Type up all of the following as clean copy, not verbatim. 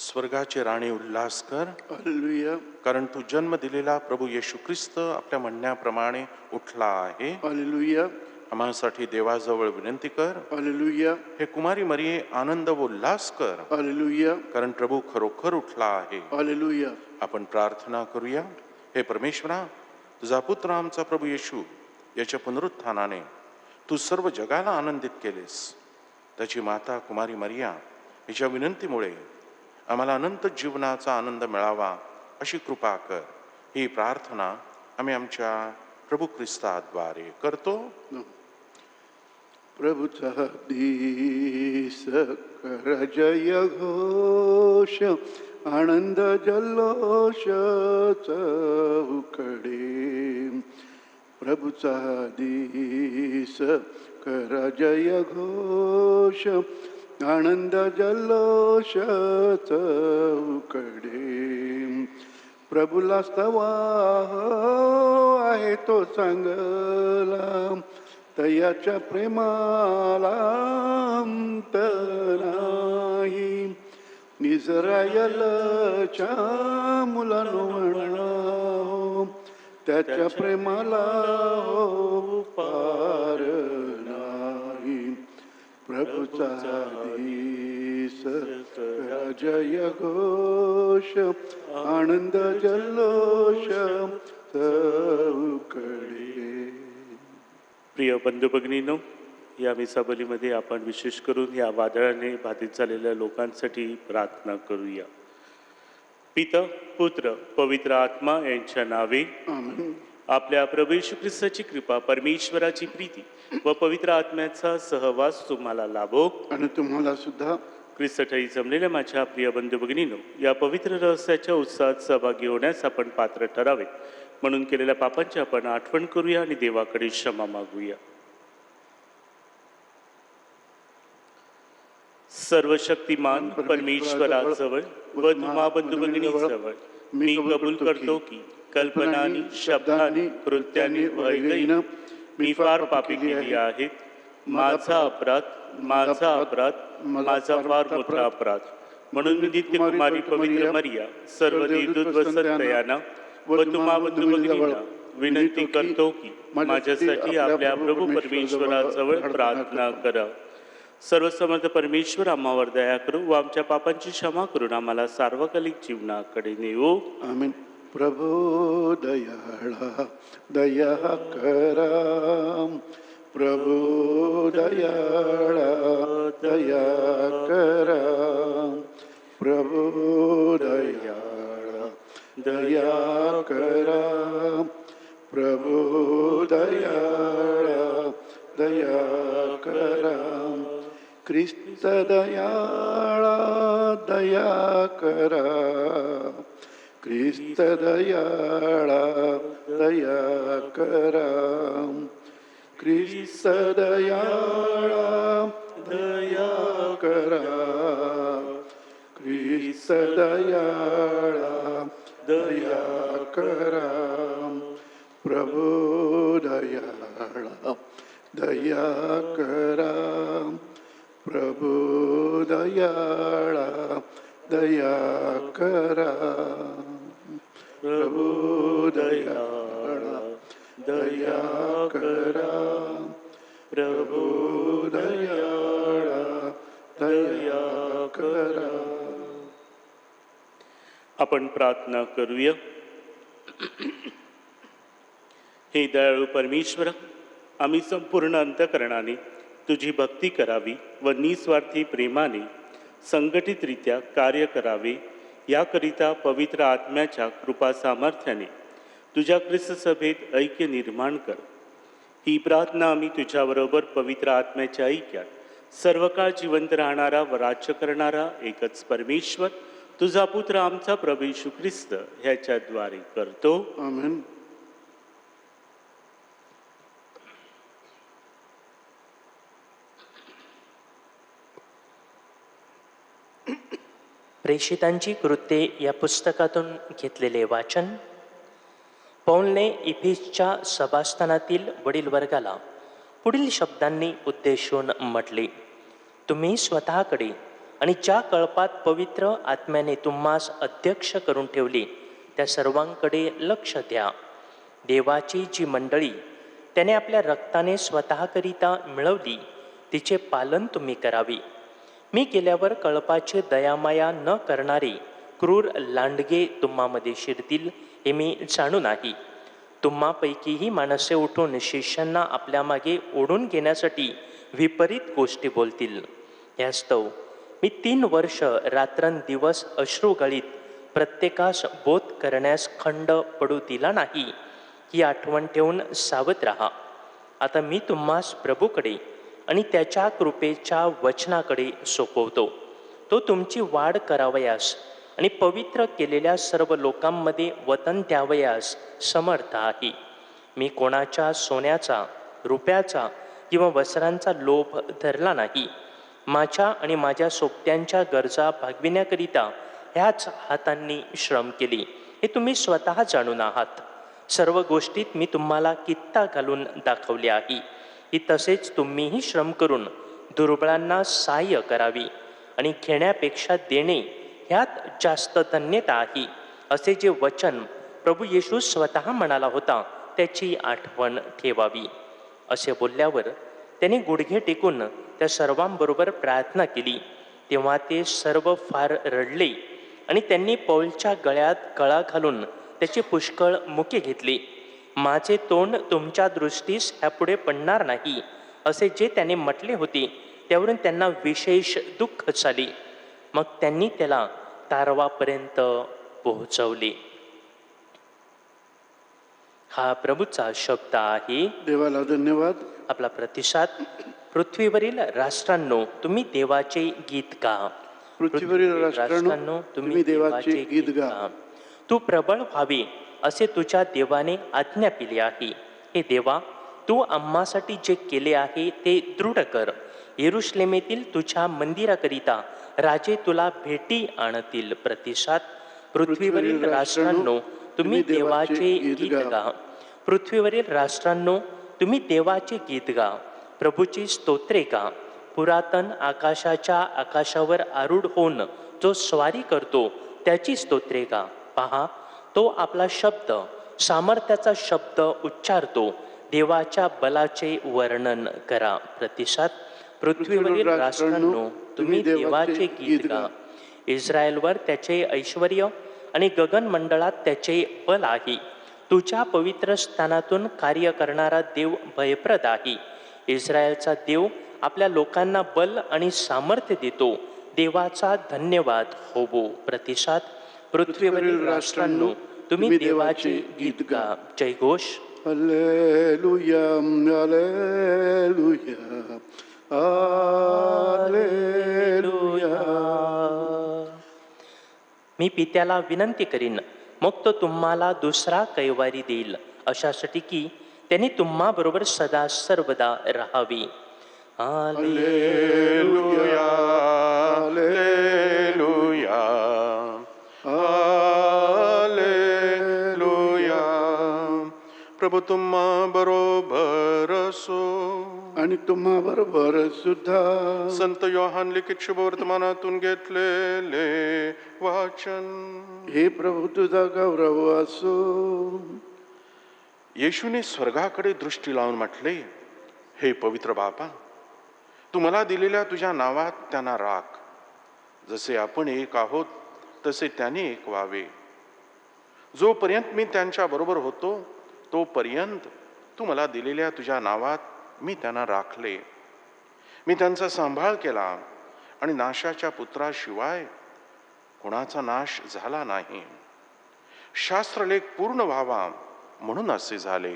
स्वर्गाचे राणे उल्हास कर, हालेलुया, कारण तू जन्म दिलेला प्रभू येशू ख्रिस्त आपल्या म्हणण्याप्रमाणे उठला आहे. हालेलुया, आम्हासाठी देवाजवळ विनंती कर. हालेलुया, हे कुमारी मरिये आनंद व उल्हास कर, हालेलुया, कारण प्रभू खरोखर उठला आहे. हालेलुया. आपण प्रार्थना करूया. हे परमेश्वरा, तुझा पुत्र आमचा प्रभू येशू याच्या पुनरुत्थानाने तू सर्व जगाला आनंदित केलेस. त्याची माता कुमारी मरिया हिच्या विनंतीमुळे आम्हाला अनंत जीवनाचा आनंद मिळावा अशी कृपा कर. ही प्रार्थना आम्ही आमच्या प्रभू ख्रिस्ताद्वारे करतो. प्रभूचा दिस कर जय घोष, आनंद जल्लोष चौकडे. प्रभूचा दिस कर जय घोष, आनंद जल्लोष चौकडे. प्रभूला स्तवा आहे तो चांगला, तयाच्या प्रेमाला अंत नाही. इस्रायलच्या मुलांनो म्हणा, त्याच्या प्रेमाला पार नाही. प्रभूचा दिस जय घोष, आनंद जल्लोष चौकडे. प्रिय बंधू भगिनींनो, या मिसाबलीमध्ये आपण विशेष करून या वादळाने बाधित झालेल्या लोकांसाठी प्रार्थना करूया. पिता, पुत्र, पवित्र आत्मा यांच्या नावे आमेन. आपल्या प्रभू येशू ख्रिस्ताची कृपा, परमेश्वराची प्रीती व पवित्र आत्म्याचा सहवास तुम्हाला लाभो. आणि तुम्हाला सुद्धा. ख्रिस्ताठाई जमलेल्या माझ्या प्रिय बंधू भगिनींनो, या पवित्र रहस्याच्या उत्साहात सहभागी होण्यास आपण पात्र ठरावे म्हणून केलेल्या पापांची आपण आठवण करूया आणि देवाकडे क्षमा मागूया. सर्वशक्तिमान परमेश्वराजवळ व तुम्हा बंधू भगिनीजवळ मी कबूल करतो की कल्पनानी, शब्दानी, कृत्यानी व ऐगईनं मी फार पापी केली आहेत. माझा अपराध, माझा अपराध, माझा फार मोठा अपराध. म्हणून मी नित्य कुमारी पवित्र मरिया, सर्व देवदूत व संतयांना व तुम्हा बंधू भगिनींना विनंती करतो की माझ्यासाठी आपल्या प्रभू परमेश्वराजवळ प्रार्थना करा. सर्वसमर्थ परमेश्वर आम्हावर दया करू व आमच्या पापांची क्षमा करून आम्हाला सार्वकालिक जीवनाकडे नेऊ. आमेन. प्रभू दयाळा दया करा, प्रभू दयाळा दया करा, प्रभू दयाळा दया करा, प्रभू दयाळा दया करा. ख्रिस्त दयाळा दया करा, ख्रिस्त दयाळा दया करा, ख्रिस्त दयाळा दया करा, ख्रिस्त दयाळा दया करा. प्रभू दयाळा दया करा, प्रभू दयाळा दया करा, प्रभू दयाळा दया करा, प्रभू दयाळा दया करा. आपण प्रार्थना करूया. हे दयाळू परमेश्वर, आम्ही संपूर्ण अंतःकरणाने तुझी भक्ती करावी व निस्वार्थी प्रेमाने संघटितरित्या कार्य करावे, याकरिता पवित्र आत्म्याच्या कृपा सामर्थ्याने तुझ्या ख्रिस्त सभेत ऐक्य निर्माण कर. ही प्रार्थना आम्ही तुझ्याबरोबर पवित्र आत्म्याच्या ऐक्यात सर्व काळ जिवंत राहणारा व राज्य करणारा एकच परमेश्वर, तुझा पुत्र आमचा प्रभू येशू ख्रिस्त ह्याच्याद्वारे करतो. आमेन. प्रेषितांची कृत्ये या पुस्तकातून घेतलेले वाचन. पौलने इफेसच्या सभास्थानातील वडील वर्गाला पुढील शब्दांनी उद्देशून म्हटले: तुम्ही स्वतःकडे आणि ज्या कळपात पवित्र आत्म्याने तुम्हास अध्यक्ष करून ठेवले त्या सर्वांकडे लक्ष द्या. देवाची जी मंडळी त्याने आपल्या रक्ताने स्वतःकरिता मिळवली तिचे पालन तुम्ही करावे. मी गेल्यावर कळपाची दयामाया न करणारे क्रूर लांडगे तुम्हामध्ये शिरतील हे मी जाणून आहे. तुम्हापैकीही माणसे उठून शिष्यांना आपल्या मागे ओढून घेण्यासाठी विपरीत गोष्टी बोलतील. यास्तव मी 3 वर्ष रात्रंदिवस अश्रू गळीत प्रत्येकास बोध करण्यास खंड पडू दिला नाही. ही आठवण ठेवून सावध राहा. आता मी तुम्हास प्रभूकडे आणि त्याच्या कृपेच्या वचनाकडे सोपवतो. तो तुमची वाढ करावयास आणि पवित्र केलेल्या सर्व लोकांमध्ये वतन द्यावयास समर्थ आहे. मी कोणाच्या सोन्याचा, रुपयाचा किंवा वस्त्रांचा लोभ धरला नाही. माझ्या आणि माझ्या सोबत्यांच्या गरजा भागविण्याकरिता ह्याच हातांनी श्रम केले हे तुम्ही स्वतः जाणून आहात. सर्व गोष्टीत मी तुम्हाला कित्ता घालून दाखवले आहे की तसेच तुम्हीही श्रम करून दुर्बळांना सहाय्य करावे आणि घेण्यापेक्षा देणे ह्यात जास्त धन्यता आहे असे जे वचन प्रभू येशू स्वतः म्हणाला होता त्याची आठवण ठेवावी. असे बोलल्यावर त्याने गुडघे टेकून त्या सर्वांबरोबर प्रार्थना केली. तेव्हा ते सर्व फार रडले आणि त्यांनी पौलच्या गळ्यात गळा घालून त्याचे पुष्कळ मुके घेतले. माझे तोंड तुमच्या दृष्टीस ह्यापुढे पडणार नाही असे जे त्याने म्हटले होते त्यावरून त्यांना विशेष दुःख झाले. मग त्यांनी त्याला तारवापर्यंत पोहोचवले. हा प्रभूचा शब्द आहे. देवाला धन्यवाद. आपला प्रतिसाद. पृथ्वीवरील राष्ट्रांनो तुम्ही देवाचे गीत गा. पृथ्वीवरील राष्ट्रांनो तुम्ही देवाचे गीत गा. तू प्रबळ व्हावे असे तुझ्या देवाने आज्ञा केली आहे. हे देवा, तू आम्हासाठी जे केले आहे ते दृढ कर. येरुशलेमेतील तुझ्या मंदिराकरिता राजे तुला भेटी आणतील. प्रतिसाद. पृथ्वीवरील राष्ट्रांनो तुम्ही देवाचे गीत गा. पृथ्वीवरील राष्ट्रांनो तुम्ही देवाचे गीत गा. प्रभूची स्तोत्रे गा. पुरातन आकाशाच्या आकाशावर आरूढ होऊन जो स्वारी करतो त्याची स्तोत्रे गा. पहा, तो आपला शब्द, सामर्थ्याचा शब्द उच्चारतो. देवाच्या बलाचे वर्णन करा. प्रतिसाद. पृथ्वीवरील राष्ट्रांनो तुम्ही देवाचे गीत गा. इस्रायलवर त्याचे ऐश्वर आणि गगनमंडळात त्याचे बल आहे. तुझ्या पवित्र स्थानातून कार्य करणारा देव भयप्रद आहे. इस्रायलचा देव आपल्या लोकांना बल आणि सामर्थ्य देतो. देवाचा धन्यवाद होवो. प्रतिसाद. पृथ्वीवरील राष्ट्रांनो तुम्ही देवाचे गीत गा. जयघोष. Hallelujah, hallelujah, hallelujah. मी पित्याला विनंती करीन, मग तो तुम्हाला दुसरा कैवारी देईल, अशासाठी की त्यांनी तुम्हाबरोबर सदा सर्वदा राहावे. Hallelujah, hallelujah, hallelujah. प्रभू तुम्हा बरोबर असो आणि तुम्हा बरोबर सुद्धा. संत योहान लिखित शुभवर्तमानातून घेतलेले वाचन. हे प्रभू तुझा गौरव असो. येशूने स्वर्गाकडे दृष्टी लावून म्हटले, हे पवित्र बापा, तू मला दिलेल्या तुझ्या नावात त्यांना राख. जसे आपण एक आहोत तसे त्याने एक व्हावे. जोपर्यंत मी त्यांच्या बरोबर होतो तोपर्यंत तू मला दिलेल्या तुझ्या नावात मी त्यांना राखले. मी त्यांचा सांभाळ केला आणि नाशाच्या पुत्राशिवाय कोणाचा नाश झाला नाही. शास्त्रलेख पूर्ण व्हावा म्हणून असे झाले.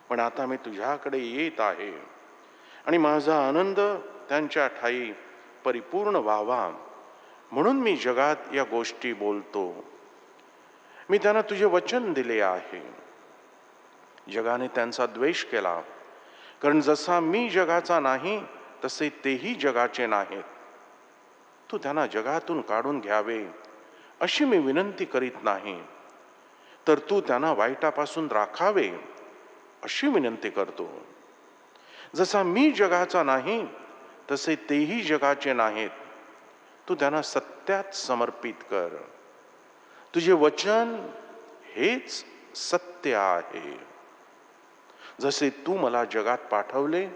पण आता मी तुझ्याकडे येत आहे आणि माझा आनंद त्यांच्या ठाई परिपूर्ण व्हावा म्हणून मी जगात या गोष्टी बोलतो. मी त्यांना तुझे वचन दिले आहे. जगाने त्यांचा द्वेष केला, कारण जसा मी जगाचा नाही तसे तेही जगाचे नाहीत. तू त्यांना जगातून काढून घ्यावे अशी मी विनंती करीत नाही, तर तू त्यांना वाईटापासून राखावे अशी विनंती करतो. जसा मी जगाचा नाही तसे तेही जगाचे नाहीत. तू त्यांना सत्यात समर्पित कर. तुझे वचन हेच सत्य आहे. जसे तू मला जगात पाठवले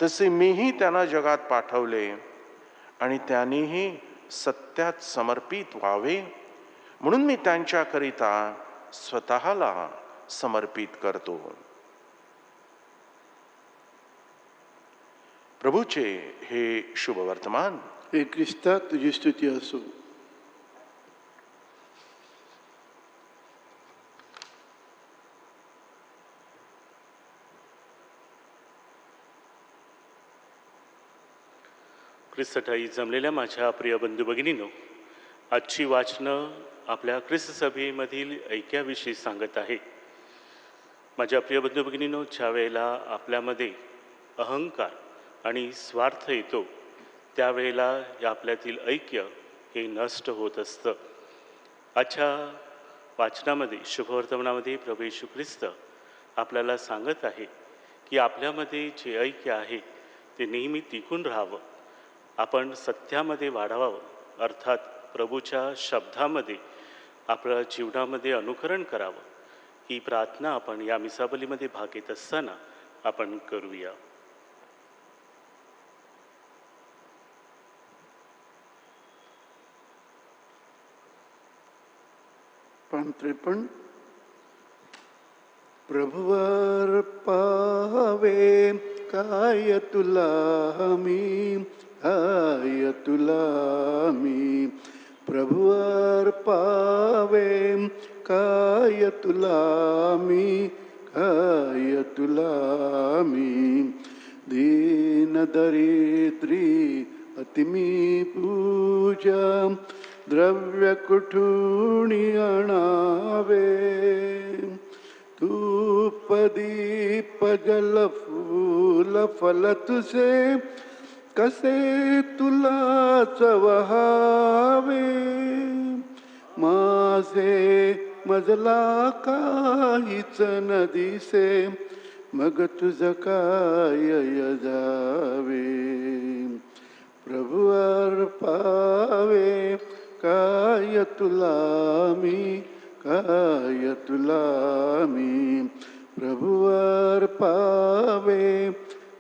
तसे मीही त्यांना जगात पाठवले आणि त्यांनीही सत्यात समर्पित व्हावे म्हणून मी त्यांच्याकरिता स्वतःला समर्पित करतो. प्रभूचे हे शुभ वर्तमान. हे ख्रिस्ता तुझी स्तुती असो. ख्रिस्तठाई जमलेल्या माझ्या प्रिय बंधू भगिनींनो, आजची वाचनं आपल्या ख्रिस्त सभेमधील ऐक्याविषयी सांगत आहे. माझ्या प्रिय बंधू भगिनींनो, ज्या वेळेला आपल्यामध्ये अहंकार आणि स्वार्थ येतो त्यावेळेला आपल्यातील ऐक्य हे नष्ट होत असतं. आजच्या वाचनामध्ये शुभवर्तमानामध्ये प्रभू येशू ख्रिस्त आपल्याला सांगत आहे की आपल्यामध्ये जे ऐक्य आहे ते नेहमी टिकून राहावं. आपण सत्यामध्ये वाढावं, अर्थात प्रभूच्या शब्दामध्ये आपल्या जीवनामध्ये अनुकरण करावं. ही प्रार्थना आपण या मिसाबलीमध्ये भाग घेत असताना आपण करूया. पण प्रभुवर पाहावे काय तुला मी, हाय तुला मी. प्रभुवर पाहावे काय तुला मी, काय तुला मी. दीन दरिद्री अतिमी पूजा द्रव्य कुठूनी आणावे. धूप दीप जल फूल फल तुझे कसे तुलाच वहावे. माझे मजला काहीच न दिसे मग तुझ काय जावे. प्रभुवर पावे काय तुला मी, काय तुला मी. प्रभुवर पावे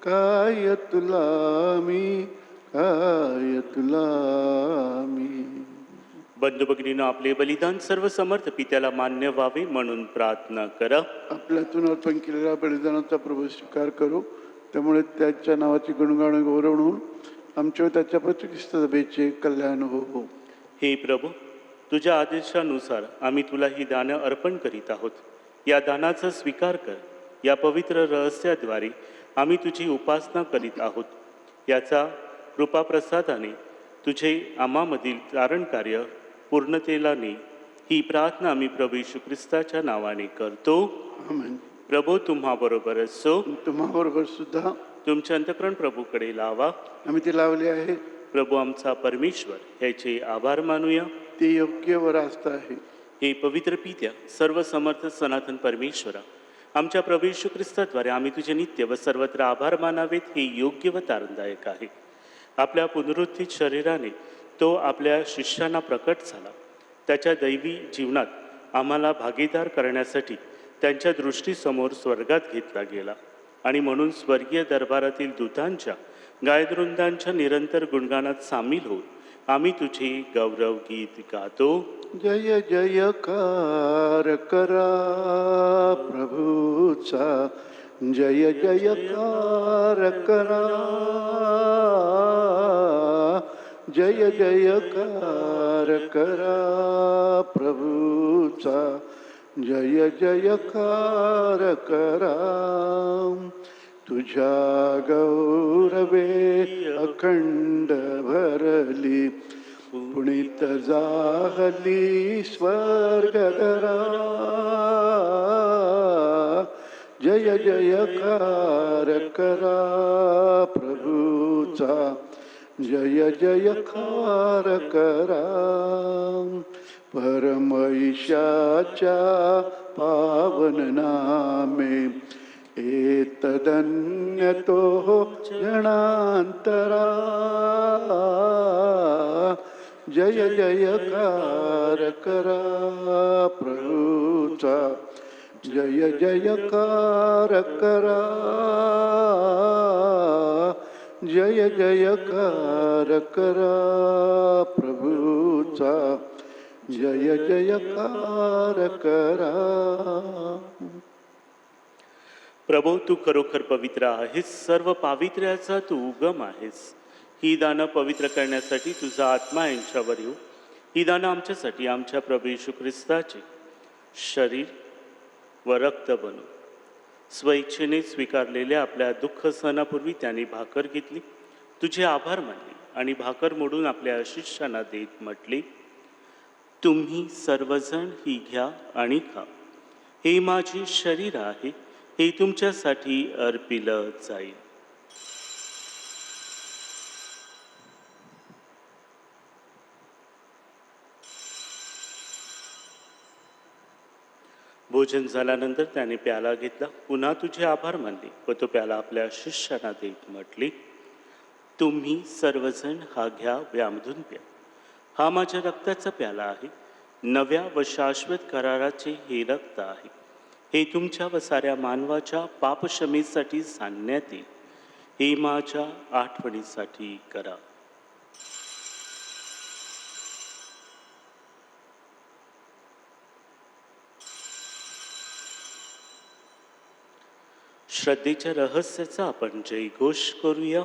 काय तुला मी, काय तुला मी. बंधू भगिनींनो, आपले बलिदान सर्व समर्थ पित्याला मान्य व्हावे म्हणून प्रार्थना करा. आपल्यातून अर्पण केलेल्या बलिदानाचा प्रभू स्वीकार करू. त्यामुळे त्याच्या नावाची गुणगान गौरव होऊन आमच्या त्याच्या प्रतिष्ठित सभेचे कल्याण हो. हे प्रभू, तुझ्या आदेशानुसार आम्ही तुला ही दानं अर्पण करीत आहोत. या दानाचा स्वीकार कर. या पवित्र रहस्याद्वारे आम्ही तुझी उपासना करीत आहोत. याचा कृपाप्रसादाने तुझे आम्हामधील तारण कार्य पूर्णतेला ने. ही प्रार्थना आम्ही प्रभू येशू ख्रिस्ताच्या नावाने करतो. आमेन. प्रभू तुम्हाबरोबर असो. तुम्हाबरोबर सुद्धा. तुमचे अंतःकरण प्रभूकडे लावा. आम्ही ते लावले आहे. प्रभू आमचा परमेश्वर याचे आभार मानूया. ते योग्य व रास्त आहे. हे पवित्र पित्या, सर्व समर्थ सनातन परमेश्वरा, आमच्या प्रभू येशू ख्रिस्ताद्वारे आम्ही तुझे नित्य व सर्वत्र आभार मानावेत हे योग्य व तारणदायक आहे. आपल्या पुनरुत्थित शरीराने तो आपल्या शिष्यांना प्रकट झाला. त्याच्या दैवी जीवनात आम्हाला भागीदार करण्यासाठी त्यांच्या दृष्टीसमोर स्वर्गात घेतला गेला आणि म्हणून स्वर्गीय दरबारातील दूतांच्या गायदवृंदांच्या निरंतर गुणगानात सामील होऊन आम्ही तुझे गौरव गीत गातो. जय जयकार करा प्रभूचा, जय जयकार करा. जय जयकार करा प्रभूचा, जय जयकार करा. तुझ्या गौरवे अखंड भरली, पुणित जाहली स्वर्गदरा. जय जयकार करा प्रभूचा, जय जयकार करा. परमैशाच्या पावन नामे एतदन्यतो जनान्तरा जय जयकार करा प्रभूचा जय जयकार करा जय जयकार करा प्रभूचा जय जयकार करा. प्रभो, तू खरोखर पवित्र आहेस, सर्व पावित्र्याचा तू उगम आहेस. ही दानं पवित्र करण्यासाठी तुझा आत्मा यांच्यावर येऊ. ही दानं आमच्यासाठी आमच्या प्रभू येशू ख्रिस्ताचे शरीर व रक्त बनू. स्वइच्छेने स्वीकारलेल्या आपल्या दुःख सणापूर्वी त्यांनी भाकर घेतली, तुझे आभार मानले आणि भाकर मोडून आपल्या शिष्यांना देत म्हटले, तुम्ही सर्वजण ही घ्या आणि खा. हे माझे शरीर आहे, हे तुमच्यासाठी अर्पिलं जाईल. भोजन झाल्यानंतर त्याने प्याला घेतला, पुन्हा तुझे आभार मानले व तो प्याला आपल्या शिष्यांना देत म्हटले, तुम्ही सर्वजण हा घ्या व्यामधून प्या. हा माझ्या रक्ताचा प्याला आहे, नव्या व शाश्वत कराराचे हे रक्त आहे. हे तुमच्या व साऱ्या मानवाच्या पापक्षमेसाठी सांगण्यात येईल. हे माझ्या आठवणीसाठी करा. श्रद्धेच्या रहस्याचा आपण जयघोष करूया.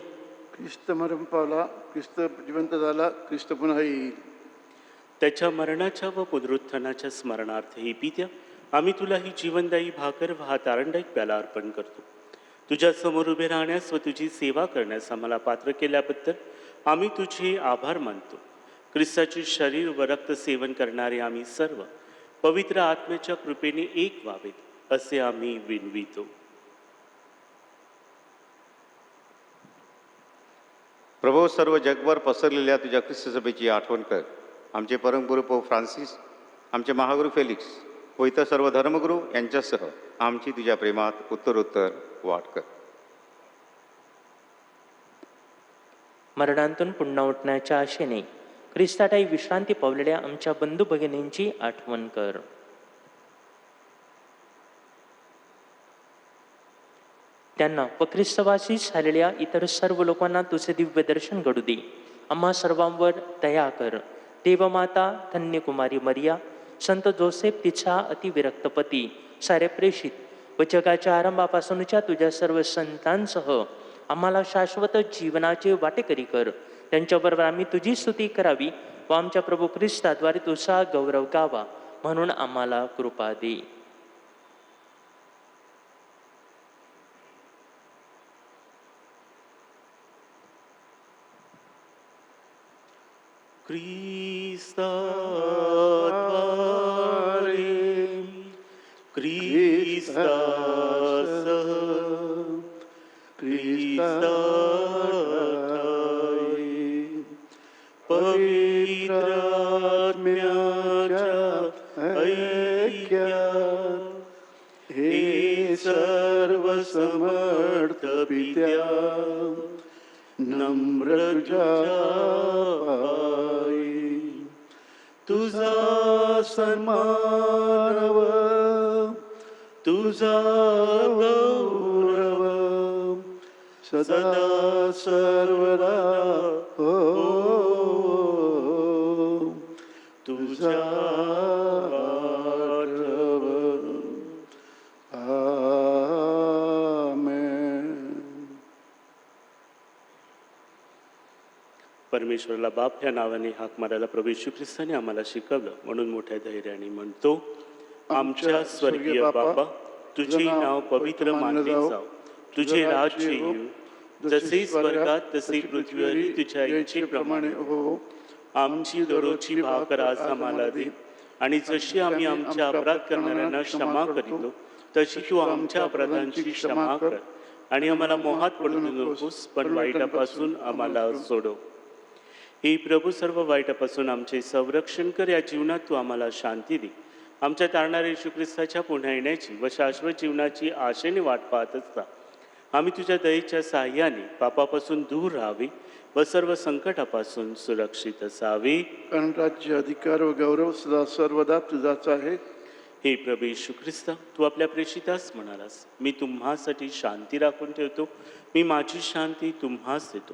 ख्रिस्त मरण पावला, ख्रिस्त जिवंत झाला, ख्रिस्त पुन्हा येईल. त्याच्या मरणाच्या व पुनरुत्थानाच्या स्मरणार्थ ही पित्या आम्ही तुला ही जीवनदायी भाकर व हा तारणदायक प्याला अर्पण करतो. तुझ्या समोर उभे राहण्यास व तुझी सेवा करण्यास आम्हाला पात्र केल्याबद्दल आम्ही तुझे आभार मानतो. ख्रिस्ताचे शरीर व रक्त सेवन करणारे आम्ही सर्व पवित्र आत्म्याच्या कृपेने एक व्हावेत असे आम्ही विनवितो. प्रभो, सर्व जगभर पसरलेल्या तुझ्या ख्रिस्त सभेची आठवण कर. आमचे परमगुरू पोप फ्रान्सिस, आमचे महागुरू फेलिक्स व इतर सर्व धर्मगुरू यांच्यासह आमची तुझ्या प्रेमात उत्तरोत्तर वाढ कर. मरणांतून पुन्हा उठण्याच्या आशेने ख्रिस्ताटाई विश्रांती पावलेल्या आमच्या बंधू भगिनींची आठवण कर. त्यांना व ख्रिस्तवासी झालेल्या इतर सर्व लोकांना तुझे दिव्य दर्शन घडू दे. आम्हा सर्वांवर दया कर. देवमाता धन्यकुमारी मरिया, संत जोसेफ तिचा अतिविरक्त पती, सारे प्रेषित व जगाच्या आरंभापासूनच्या तुझ्या सर्व संतांसह आम्हाला शाश्वत जीवनाचे वाटेकरी कर. त्यांच्याबरोबर आम्ही तुझी स्तुती करावी व आमच्या प्रभू ख्रिस्ताद्वारे तुझा गौरव गावा, म्हणून आम्हाला कृपा दे. ख्रिस्ताद्वारे ख्रिस्तासह ख्रिस्ताद्वारे पवित्र आत्म्याच्या ऐक्यात हे सर्व समर्थ पित्या नम्र पायी तुझा सन्मानव, तुझा गौरव सदा सर्वदा हो. तुझा आठवण. आमेन. परमेश्वराला बाप या नावाने हाक मारायला प्रभू येशू ख्रिस्ताने आम्हाला शिकवलं, म्हणून मोठ्या धैर्याने म्हणतो, आमच्या स्वर्गीय बाबा, तुझे नाव पवित्र मानले जाव, तुझे राज्य येऊ, जसे स्वर्गात तसे पृथ्वीवरही तुझ्या इच्छेप्रमाणे हो. आमची दररोजची भाकर आज आम्हाला दे, आणि जशी आम्ही आमच्या अपराध करणाऱ्यांना क्षमा करीतो तशी तू आमच्या अपराधांची क्षमा कर, आणि आम्हाला मोहात पडू नकोस, पण वाईटापासून आम्हाला सोडव. हे प्रभू, सर्व वाईटापासून आमचे संरक्षण कर. या जीवनात तू आम्हाला शांती दे, आमच्या तारणाऱ्या येशू ख्रिस्ताच्या पुन्हा येण्याची व शाश्वत जीवनाची आशेने वाट पाहत असता आम्ही तुझ्या दयेच्या साह्याने पापापासून दूर राहावे व सर्व संकटापासून सुरक्षित असावे. कारण राज्य, अधिकार व गौरव सदा सर्वदा तुझाच आहे. हे प्रभू येशू ख्रिस्त, तू आपल्या प्रेषितास म्हणालास, मी तुम्हासाठी शांती राखून ठेवतो, मी माझी शांती तुम्हास देतो.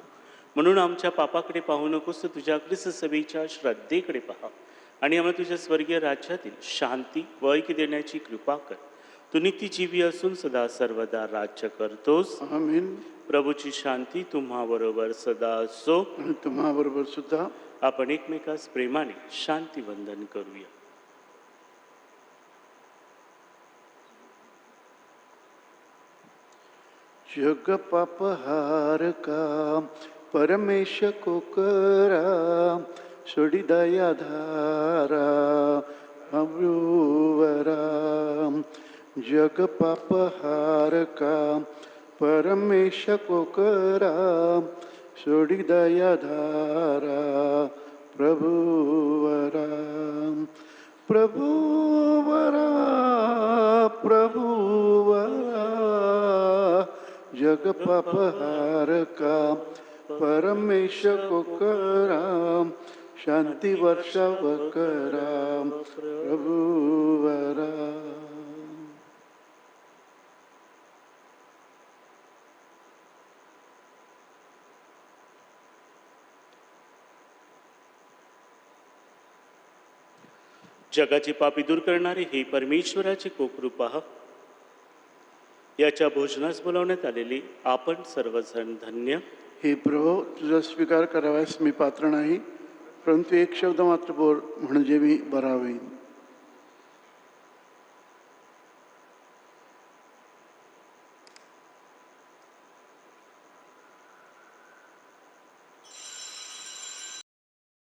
म्हणून आमच्या पापाकडे पाहू नकोस, तर तुझ्या ख्रिस्त सभेच्या श्रद्धेकडे पहा आणि आम्हाला तुझ्या स्वर्गीय राज्यातील शांती व ऐक्य देण्याची कृपा कर. तू नित्यजीवी असून सदा सर्वदा राज्य करतोस. आमीन. प्रभूची शांती तुम्हाबरोबर सदा असो. आणि तुम्हाबरोबर सुद्धा. आपण एकमेकास प्रेमाने शांती वंदन करूया. जग पापहारका परमेश को करा, सोडी दया धारा अमृवरा. जग पापहारका परमेश को करा, सोडी दया धारा प्रभुवरा. प्रभुवरा प्रभुवरा, जग पापहारका परमेश को करा, शांती वर्षाव करा प्रभुवरा. जगाचे पापी दूर करणारे हे परमेश्वराचे कोकरू पहा. याच्या भोजनास बोलावण्यात आलेले आपण सर्वजण धन्य. हे प्रभो, तुझा स्वीकार कराव्यास मी पात्र नाही, परंतु एक शब्द मात्र बोल, म्हणजे मी बरा होईन.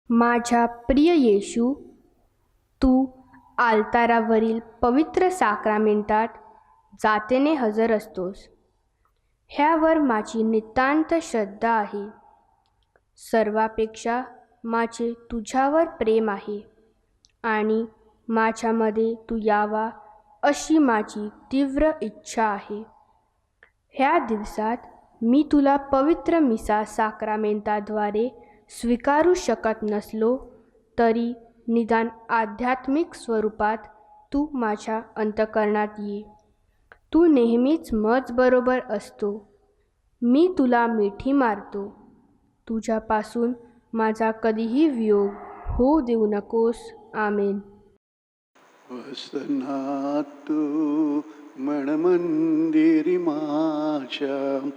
माझ्या प्रिय येशू, तू आल्तारावरील पवित्र साक्रामेंटात जातेने हजर असतोस. ह्यावर माझी नितांत श्रद्धा आहे. सर्वापेक्षा माझे तुझ्यावर प्रेम आहे आणि माझ्यामध्ये तू यावा अशी माझी तीव्र इच्छा आहे. ह्या दिवसात मी तुला पवित्र मिसा साक्रामेंटाद्वारे स्वीकारू शकत नसलो तरी निदान आध्यात्मिक स्वरूपात तू माझ्या अंतःकरणात ये. तू नेहमीच मजबरोबर असतो. मी तुला मिठी मारतो. तुझ्यापासून माझा कधीही वियोग होऊ देऊ नकोस. आमेन. वसना तू मनमंदिरी माझ्या,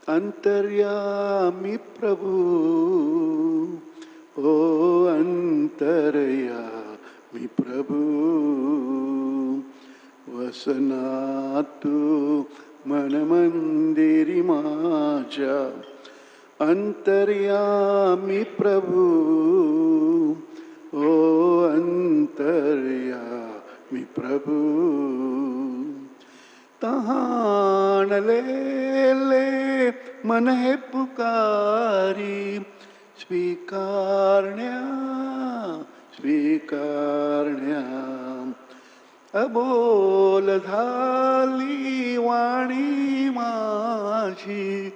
अंतर्यामी प्रभू. ओ अंतर्यामी प्रभू, वसना तू मनमंदिरी माझ्या, अंतर्यामी प्रभू. ओ अंतर्यामी प्रभू. तहानलेले मन हे पुकारी, स्वीकारण्या स्वीकारण्या. अबोल झाली वाणी माझी,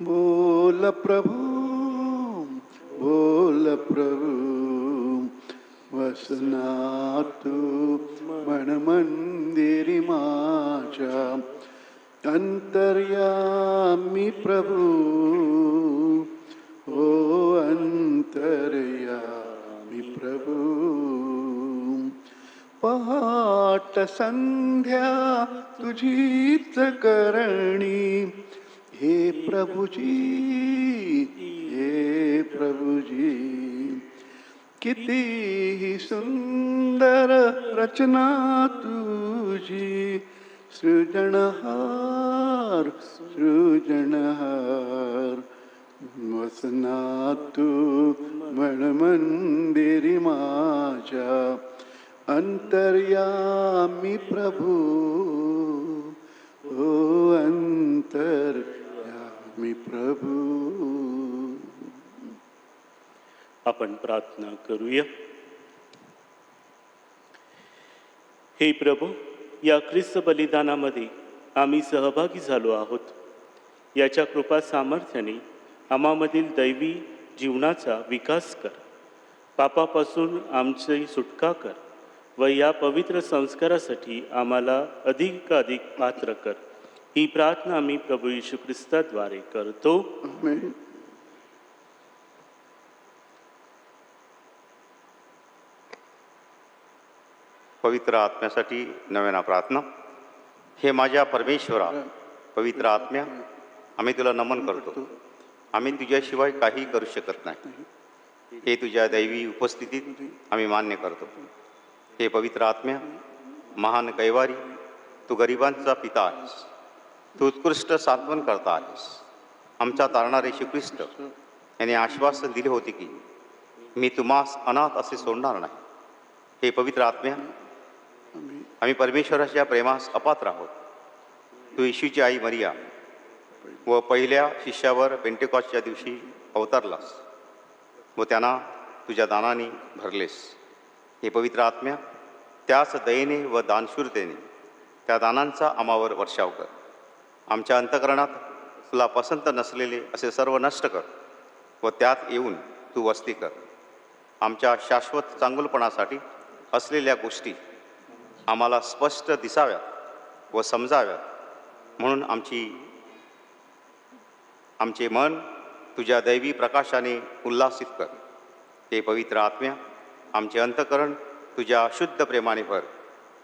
बोल प्रभू बोल प्रभू. वसना तू मनमंदिरी माझ्या, अंतर्यामी प्रभू. ओ अंतर्यामी प्रभू. पहाट संध्या तुझीच करणी, हे प्रभुजी हे प्रभुजी. किती सुंदर रचना तुझी, सृजनहार सृजनहार. वसना तू मनमंदिरी माझ्या, अंतर्यामी प्रभू. ओ अंतर्यामी प्रभू. आपण प्रार्थना करूया. हे प्रभू, या ख्रिस्त बलिदानामध्ये आम्ही सहभागी झालो आहोत. याच्या कृपा सामर्थ्याने आम्हामधील दैवी जीवनाचा विकास कर. पापापासून आमची सुटका कर व या पवित्र संस्कारासाठी आम्हाला अधिकाधिक पात्र कर. ही प्रार्थना आम्ही प्रभू येशू ख्रिस्ताद्वारे करतो. आमेन. पवित्र आत्म्यासाठी नव्याना प्रार्थना. हे माझ्या परमेश्वरा, पवित्र आत्म्या, आम्ही तुला नमन करतो. आम्ही तुझ्याशिवाय काही करू शकत नाही. हे तुझ्या दैवी उपस्थितीत आम्ही मान्य करतो. हे पवित्र आत्म्या, महान कैवारी, तू गरिबांचा पिता आहेस. तू उत्कृष्ट सांत्वन करता आहेस. आमचा तारणारे येशू ख्रिस्त यांनी आश्वासन दिले होते की मी तुम्हास अनाथ असे सोडणार नाही. हे पवित्र आत्म्या, आम्ही परमेश्वराच्या प्रेमास अपात्र आहोत. तू येशूची आई मरिया व पहिल्या शिष्यावर पेंटेकॉसच्या दिवशी अवतरलास व त्यांना तुझ्या दानाने भरलेस. हे पवित्र आत्म्या, त्याच दयेने व दानशूरतेने त्या दानांचा आम्हावर वर्षाव कर. आमच्या अंतःकरणात तुला पसंत नसलेले असे सर्व नष्ट कर व त्यात येऊन तू वस्ती कर. आमच्या शाश्वत चांगुलपणासाठी असलेल्या गोष्टी आम्हाला स्पष्ट दिसाव्यात व समजाव्यात म्हणून आमचे मन तुझ्या दैवी प्रकाशाने उल्हासित कर. हे पवित्र आत्म्या, आमचे अंतःकरण तुझ्या शुद्ध प्रेमाने भर.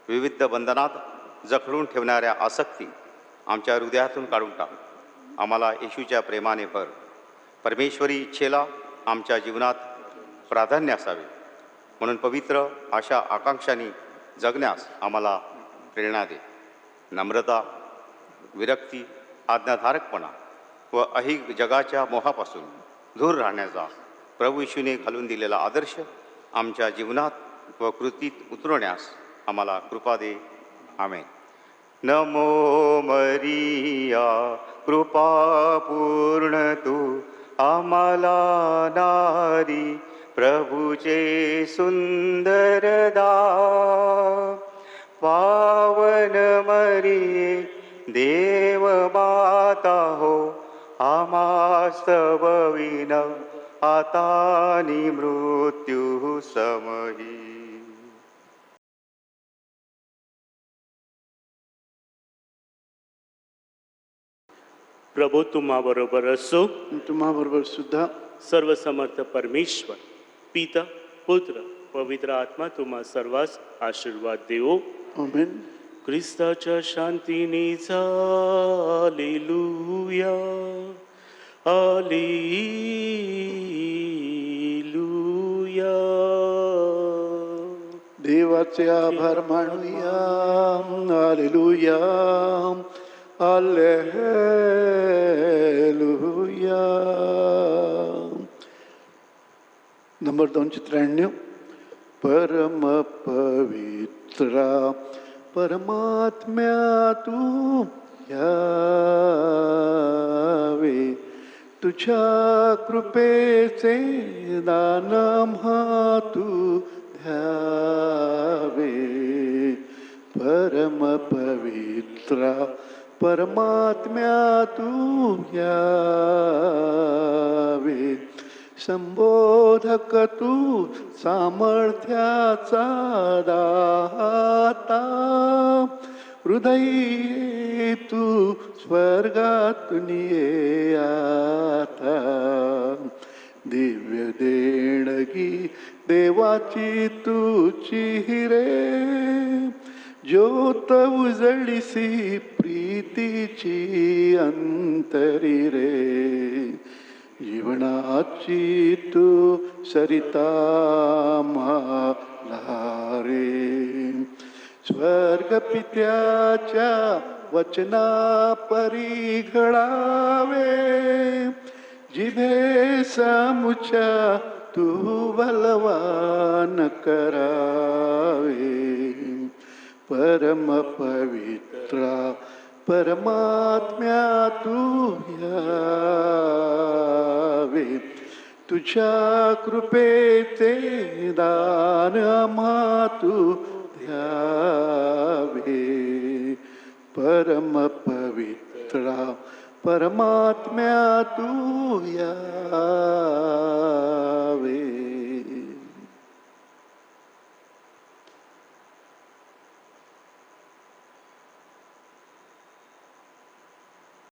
विविध बंधनात जखडून ठेवणाऱ्या आसक्ती आमच्या हृदयातून काढून टाक. आम्हाला येशूच्या प्रेमाने भर. परमेश्वरी इच्छेला आमच्या जीवनात प्राधान्य असावे म्हणून पवित्र अशा आकांक्षांनी जगण्यास आम्हाला प्रेरणा दे. नम्रता, विरक्ती, आज्ञाधारकपणा व अहिक जगाच्या मोहापासून दूर राहण्याचा प्रभू येशूने घालून दिलेला आदर्श आमच्या जीवनात व कृतीत उतरवण्यास आम्हाला कृपा दे. आमेन. नमो मरिया, कृपा पूर्ण तू आम्हाला नारी, प्रभूचे सुंदर दार. पावन मरिये, देव माता हो, आमास्तव विन आतानी मृत्यू समही. प्रभू तुम्हाबरोबर असो. तुम्हाबरोबर सुद्धा. सर्वसमर्थ परमेश्वर, पिता, पुत्र, पवित्र आत्मा तुम्हा सर्वांस आशीर्वाद देवो. आमेन. ख्रिस्ताच्या शांतीने हालेलुया, हालेलुया. देवाचे आभार मानूया. Hallelujah, hallelujah. नंबर 293. परम पवित्रा परमात्म्या तू यावे, तुझ्या कृपेचे दान तू द्यावे. परम पवित्रा परमात्म्या तू यावे, संबोधक तू सामर्थ्याचा दाता. हृदय तू स्वर्गातून ये आता. दिव्य देणगी देवाची तुची रे, ज्योत उजळीसी प्रीतीची अंतरी रे. जीवनाची तू सरिता मला रे. स्वर्ग पित्याच्या वचना परी घडावे, जिभे सामुच्या तू बलवान करावे. परम पवित्रा परमात्म्या तू यावे, तुझ्या कृपेचे दान आम्हा तू द्यावे. परमात्म्या तू या